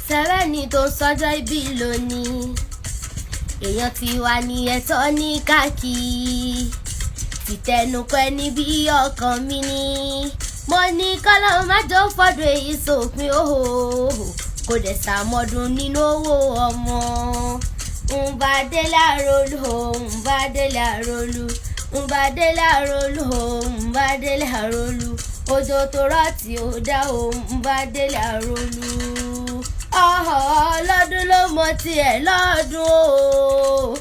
sẹ́rẹ́ni tó ń sọ́jọ́ ìbí lónìí èèyàn ti wà ní ẹ̀tọ́ ní káàkiri tìtẹnupẹ́ níbi ọkàn mi ni mo ní kọ́lọ́ má jọ fọ́dún èyí sópin òhò kò dẹ̀ sàmọ́dún nínú owó ọmọ ń bá délé àròlù ń bá délé àròlù ń bá délé àròlù ń bá délé àròlù òjò tó rọ̀ tí ó dá ń bá délé àròlù lọ́dún ló mọ tiẹ̀ lọ́dún o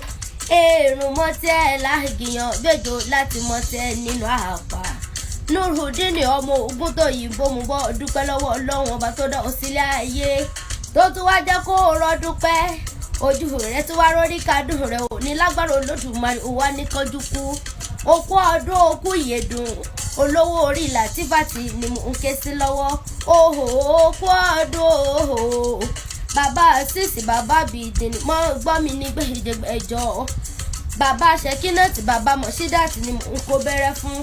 èrùn mọ tiẹ̀ lágìyàn gbèjò láti mọ tiẹ̀ nínú àpá Nurudeen ọmọ Oguntoyinbo mo bọ́ dúpẹ́ lọ́wọ́ Ọlọ́run ọba tó dá ọ sílé ayé tó tún wá jẹ́ kó rọ́dún pẹ́ ojú rẹ̀ tí wá rórí kádùn rẹ̀ ò ní lágbára Olódùmarè ó wá ní kánjú kú okú ọdún okú ìyèdùn olówó orí Làtífàtì ni mò ń ké sí lọ́wọ́ okú ọdún bàbá sísì bàbá bìdìní mọ́ gbọ́ mi ní gbẹ̀jọ bàbá Ṣẹ̀kínátì bàbá Mọ̀ṣídàtì ni mò ń kó bẹ̀rẹ̀ fún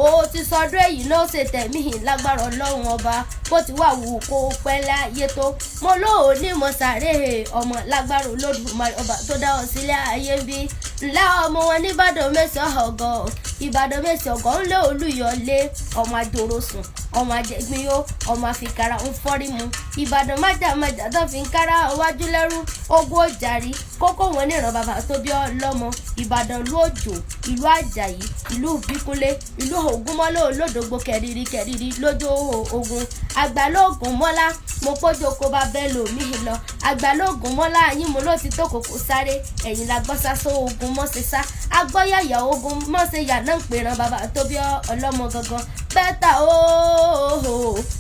ó ti sọdún èyí náà ṣe tẹ̀mí lágbára Ọlọ́run ọba bó ti wà wù kó pẹ́ láyé tó mo lóò ní mo sàré ọmọ lágbára Olódùmarè ọba tó dá ọ sílé ayé bí ńlá ọmọ wọn ní Ìbàdàn mẹ́sàn-án ọgọ́ Ìbàdàn mẹ́sàn-án ọgọ́ ńlẹ̀ Olúyọ̀lé ọmọ àjòrò sùn ọmọ àjẹgbìyó ọmọ àfikàrà ń fọ́rí mu Ìbàdàn májàmájà tó fi ń kára wájú lẹ́rú ogún òjàrí kókó wọn ní ìran bàbá tó bí ọlọ́mọ Ìbàdàn ìlú òjò ìlú àjàyí ìlú ìbíkúnlé ìlú ògúnmọ́lá olódògbò kẹrìírí lójó ogun àgbàlóògùn mọ́lá mo kójó kó bá bẹ́ẹ̀ lòmí lọ àgbàlóògùn mọ́lá yín mo ló ti tó kòkó sáré ẹ̀yìn la gbọ́ sásó ogun mọ́sẹ̀ sá agbọ́yàyà ogun mọ́sẹ̀ yà náà ń pèrán bàbá tó bí ọlọ́mọ gangan bẹ́tà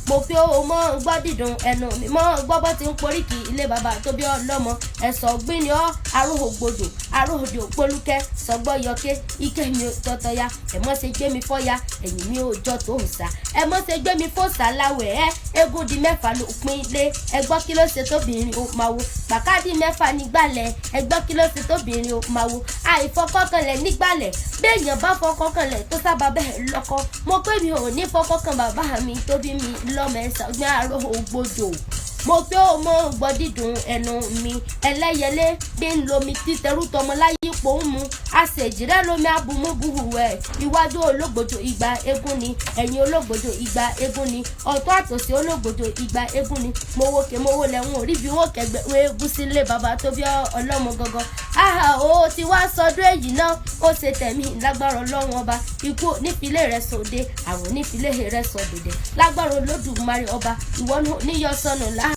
mo fi owó mọ́ gbọ́ dídùn ẹnu mi mọ́ gbọ́ bọ́ ti ń poríkì ilé bàbá tó bí ọlọ́mọ ẹ̀sọ́ gbìnì aróhògbòdò aróhòdì òpólúkẹ́ sọgbọ́ yọké ike mi ò tọ́tọ́ ya ẹ̀mọ́ ṣe gbé mi fọ́ ya ẹ̀yìn mi ò jọ tó ń sá ẹ̀mọ́ ṣe gbé mi fọ́ sàláwẹ̀ eégún di mẹ́fà ló pín lé ẹgbọ́ kí ló ṣe tóbìnrin ó máa wo pàkádì mẹ́fà nígbàlẹ̀ ẹgbọ́ kí ló ṣe tóbìnrin ó máa wo àìfọkọ́kànlẹ̀ nígbàlẹ̀ béèyàn bá fọkọ́kànlẹ̀ tó sábà bẹ́ẹ̀ lọ́kọ́ mo pé mi ò ní fọkọ́kàn bàbá mi tó bí mi lọ́mọ ẹ̀sán gbé àárò ògbójò mo pé ó mọ gbọ́ dídùn ẹnu mi ẹlẹ́yẹlé bí ń lomi títẹrú tọmọ láyé ipò ń mu àṣejìrẹ́ lómi abùmúbuhù ẹ̀ iwájú ológbòjò ìgbà eégún ni ẹ̀yìn ológbòjò ìgbà eégún ni ọ̀tún àtòsí ológbòjò ìgbà eégún ni mo wókè mo wó lẹ́wọ̀n orí bí wọ́n kẹgbẹ́ eégún sílé bàbá tó bí ọlọ́mọ gangan ó ti wá sọdún èyí náà ó ṣe tẹ̀mí lágbára Ọlọ́run ọba ikú nífilé rẹ̀ sòde àrùn nífilé rẹ̀ sọ̀dẹ̀dẹ̀ lágbára Olódùmarè ọba ìwọ níyọ sọnù láàrín